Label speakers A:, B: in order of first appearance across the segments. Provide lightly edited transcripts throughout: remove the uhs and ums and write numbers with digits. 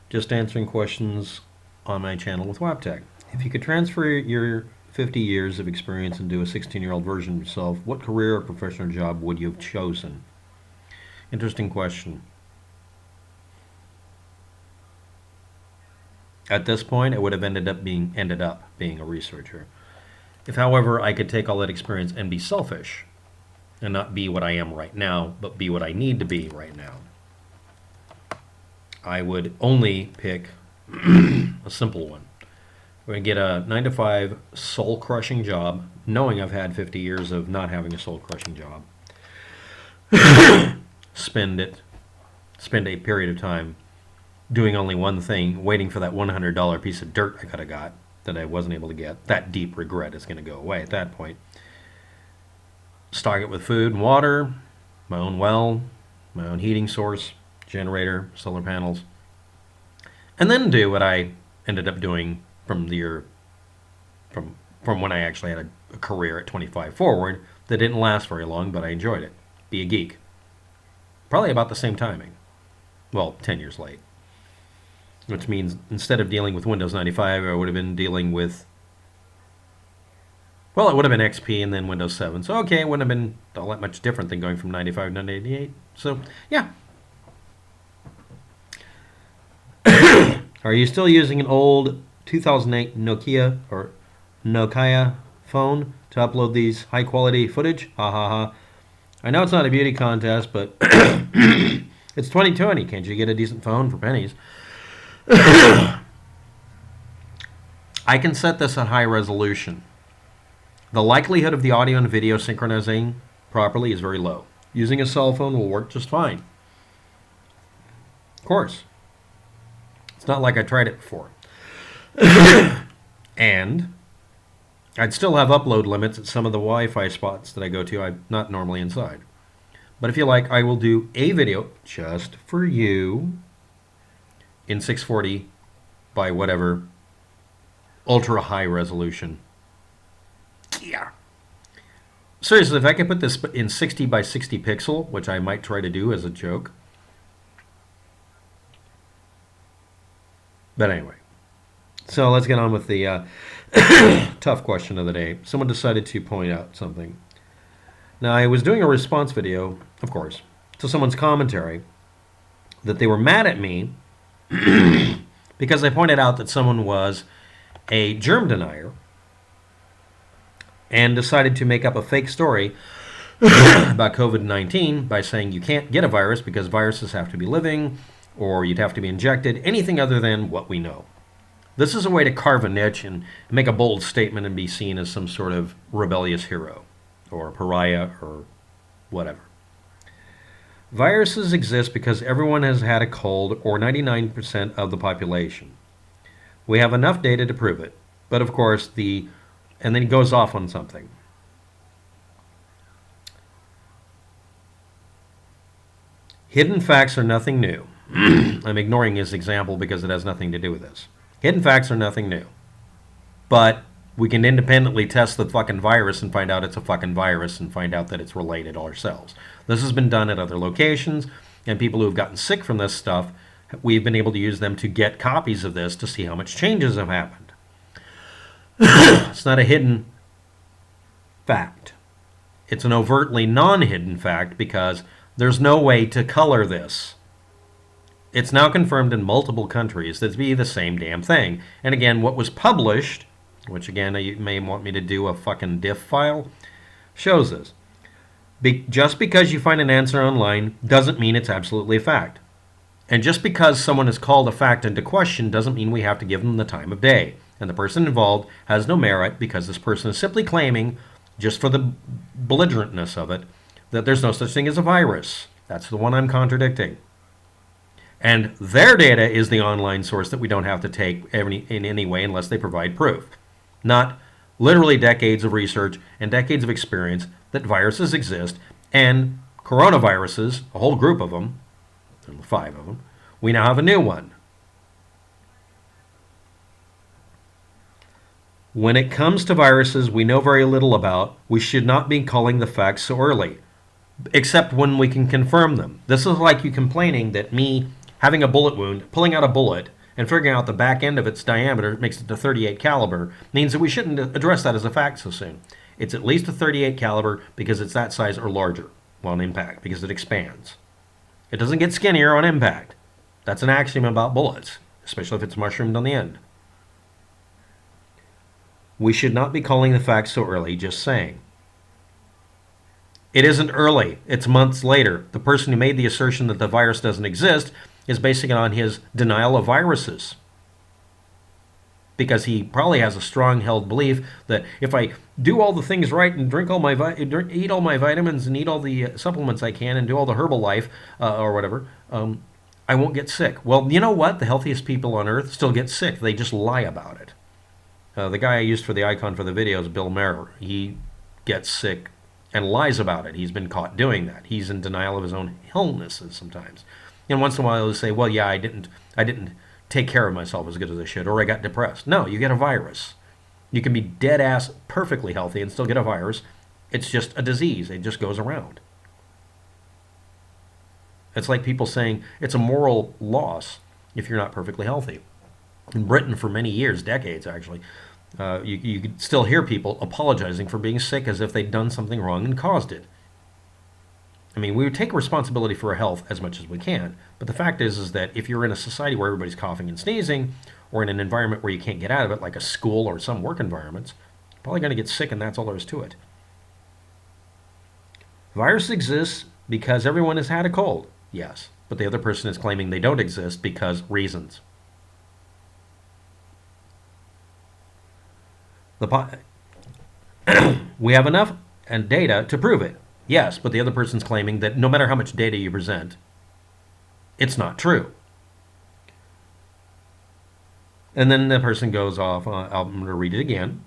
A: just answering questions on my channel with waptek. If you could transfer your 50 years of experience into a 16-year-old version of yourself, what career or professional job would you have chosen? Interesting question. At this point, it would have ended up being a researcher. If, however, I could take all that experience and be selfish and not be what I am right now, but be what I need to be right now, I would only pick a simple one. We're going to get a 9-to-5 soul-crushing job, knowing I've had 50 years of not having a soul-crushing job. Spend a period of time doing only one thing, waiting for that $100 piece of dirt I could have got that I wasn't able to get. That deep regret is going to go away at that point. Stock it with food and water, my own well, my own heating source, generator, solar panels, and then do what I ended up doing from when I actually had a career at 25 forward that didn't last very long, but I enjoyed it. Be a geek. Probably about the same timing. Well, 10 years late. Which means instead of dealing with Windows 95, I would have been dealing with, well, it would have been XP and then Windows 7. So, okay, it wouldn't have been all that much different than going from 95 to 98. So, yeah. Are you still using an old 2008 Nokia or Nokia phone to upload these high-quality footage? Ha ha ha. I know it's not a beauty contest, but it's 2020. Can't you get a decent phone for pennies? I can set this at high resolution. The likelihood of the audio and video synchronizing properly is very low. Using a cell phone will work just fine. Of course. It's not like I tried it before. And I'd still have upload limits at some of the Wi-Fi spots that I go to. I'm not normally inside. But if you like, I will do a video just for you in 640 by whatever ultra high resolution. Yeah. Seriously, if I could put this in 60 by 60 pixel, which I might try to do as a joke. But anyway. So let's get on with the tough question of the day. Someone decided to point out something. Now, I was doing a response video, of course, to someone's commentary that they were mad at me because I pointed out that someone was a germ denier and decided to make up a fake story about COVID-19 by saying you can't get a virus because viruses have to be living or you'd have to be injected, anything other than what we know. This is a way to carve a niche and make a bold statement and be seen as some sort of rebellious hero or pariah or whatever. Viruses exist because everyone has had a cold, or 99% of the population. We have enough data to prove it. But of course, and then he goes off on something. Hidden facts are nothing new. I'm ignoring his example because it has nothing to do with this. Hidden facts are nothing new. But we can independently test the fucking virus and find out it's a fucking virus and find out that it's related ourselves. This has been done at other locations, and people who have gotten sick from this stuff, we've been able to use them to get copies of this to see how much changes have happened. It's not a hidden fact. It's an overtly non-hidden fact because there's no way to color this. It's now confirmed in multiple countries that to be the same damn thing. And again, what was published, which again, you may want me to do a fucking diff file, shows this. Just because you find an answer online doesn't mean it's absolutely a fact. And just because someone has called a fact into question doesn't mean we have to give them the time of day. And the person involved has no merit because this person is simply claiming, just for the belligerentness of it, that there's no such thing as a virus. That's the one I'm contradicting. And their data is the online source that we don't have to take in any way unless they provide proof. Not literally decades of research and decades of experience that viruses exist, and coronaviruses, a whole group of them, 5 of them, we now have a new one. When it comes to viruses we know very little about, we should not be calling the facts so early, except when we can confirm them. This is like you complaining that me having a bullet wound, pulling out a bullet, and figuring out the back end of its diameter makes it a 38 caliber means that we shouldn't address that as a fact so soon. It's at least a 38 caliber because it's that size or larger on impact, because it expands. It doesn't get skinnier on impact. That's an axiom about bullets, especially if it's mushroomed on the end. We should not be calling the facts so early, just saying. It isn't early. It's months later. The person who made the assertion that the virus doesn't exist is basing it on his denial of viruses. Because he probably has a strong held belief that if I do all the things right and eat all my vitamins and eat all the supplements I can and do all the Herbalife or whatever, I won't get sick. Well, you know what? The healthiest people on earth still get sick. They just lie about it. The guy I used for the icon for the video is Bill Maher. He gets sick and lies about it. He's been caught doing that. He's in denial of his own illnesses sometimes. And once in a while he'll say, well, yeah, I didn't take care of myself as good as I should, or I got depressed. No, you get a virus. You can be dead ass perfectly healthy and still get a virus. It's just a disease. It just goes around. It's like people saying it's a moral loss if you're not perfectly healthy. In Britain for many years, decades actually, you could still hear people apologizing for being sick as if they'd done something wrong and caused it. I mean, we would take responsibility for our health as much as we can, but the fact is that if you're in a society where everybody's coughing and sneezing, or in an environment where you can't get out of it, like a school or some work environments, you're probably going to get sick, and that's all there is to it. Virus exists because everyone has had a cold, yes, but the other person is claiming they don't exist because reasons. We have enough and data to prove it. Yes, but the other person's claiming that no matter how much data you present, it's not true. And then the person goes off, I'm going to read it again.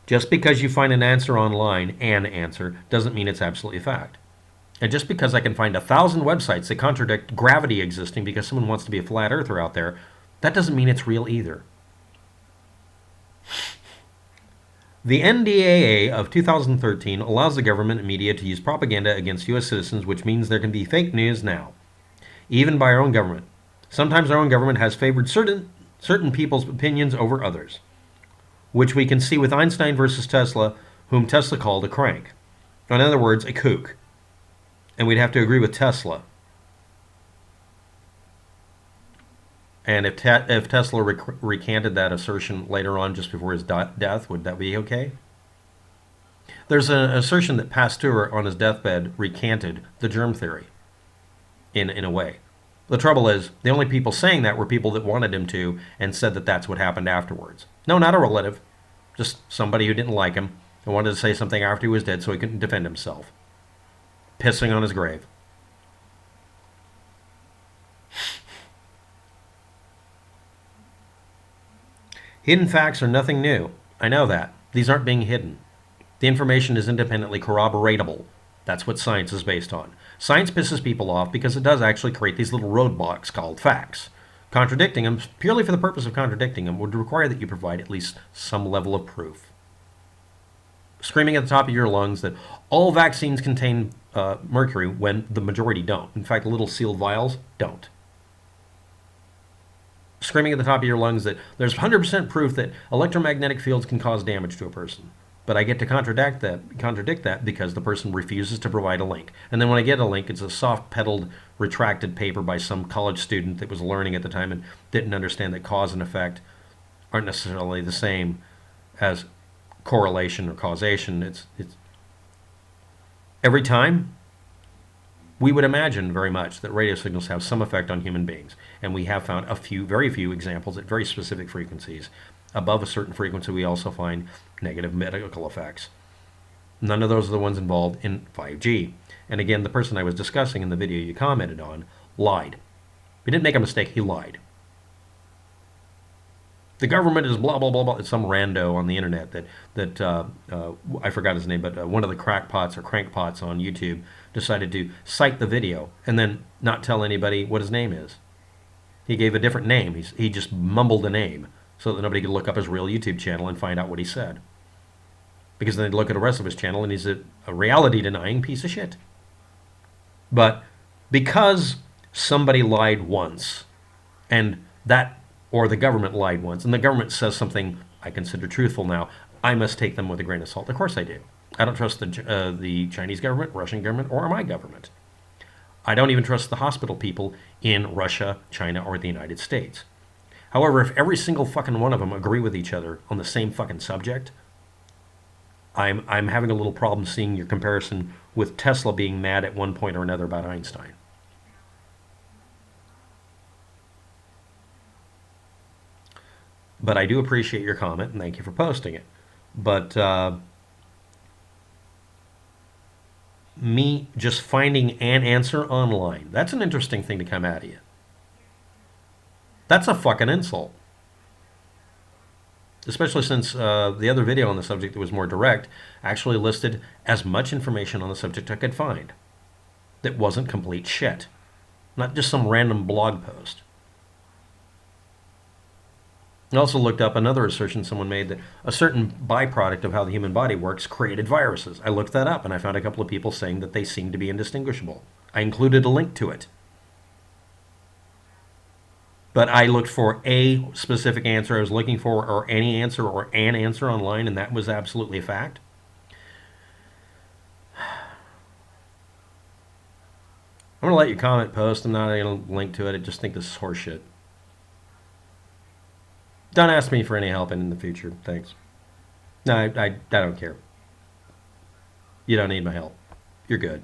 A: Just because you find an answer online, doesn't mean it's absolutely a fact. And just because I can find 1,000 websites that contradict gravity existing because someone wants to be a flat earther out there, that doesn't mean it's real either. The NDAA of 2013 allows the government and media to use propaganda against U.S. citizens, which means there can be fake news now, even by our own government. Sometimes our own government has favored certain people's opinions over others, which we can see with Einstein versus Tesla, whom Tesla called a crank. In other words, a kook. And we'd have to agree with Tesla. And if Tesla recanted that assertion later on, just before his death, would that be okay? There's an assertion that Pasteur, on his deathbed, recanted the germ theory, in a way. The trouble is, the only people saying that were people that wanted him to, and said that that's what happened afterwards. No, not a relative. Just somebody who didn't like him, and wanted to say something after he was dead so he couldn't defend himself. Pissing on his grave. Hidden facts are nothing new. I know that. These aren't being hidden. The information is independently corroboratable. That's what science is based on. Science pisses people off because it does actually create these little roadblocks called facts. Contradicting them, purely for the purpose of contradicting them, would require that you provide at least some level of proof. Screaming at the top of your lungs that all vaccines contain mercury when the majority don't. In fact, little sealed vials don't. Screaming at the top of your lungs that there's 100% proof that electromagnetic fields can cause damage to a person. But I get to contradict that because the person refuses to provide a link. And then when I get a link, it's a soft-pedaled, retracted paper by some college student that was learning at the time and didn't understand that cause and effect aren't necessarily the same as correlation or causation. It's every time we would imagine very much that radio signals have some effect on human beings, and we have found very few examples at very specific frequencies. Above a certain frequency, we also find negative medical effects. None of those are the ones involved in 5G. And again, the person I was discussing in the video you commented on lied. He didn't make a mistake, he lied. The government is blah, blah, blah, blah. It's some rando on the internet that I forgot his name, but one of the crackpots or crankpots on YouTube decided to cite the video and then not tell anybody what his name is. He gave a different name. He just mumbled a name so that nobody could look up his real YouTube channel and find out what he said. Because then they'd look at the rest of his channel and he's a reality-denying piece of shit. But because somebody lied once, and that or the government lied once, and the government says something I consider truthful now, I must take them with a grain of salt. Of course I do. I don't trust the Chinese government, Russian government, or my government. I don't even trust the hospital people in Russia, China, or the United States. However, if every single fucking one of them agree with each other on the same fucking subject, I'm having a little problem seeing your comparison with Tesla being mad at one point or another about Einstein. But I do appreciate your comment and thank you for posting it. But me just finding an answer online, that's an interesting thing to come at you. That's a fucking insult. Especially since the other video on the subject that was more direct actually listed as much information on the subject I could find that wasn't complete shit. Not just some random blog post. I also looked up another assertion someone made that a certain byproduct of how the human body works created viruses. I looked that up and I found a couple of people saying that they seem to be indistinguishable. I included a link to it. But I looked for a specific answer I was looking for, or any answer, or an answer online, and that was absolutely a fact. I'm going to let you comment post. I'm not going to link to it. I just think this is horseshit. Don't ask me for any help in the future. Thanks. No, I don't care. You don't need my help. You're good.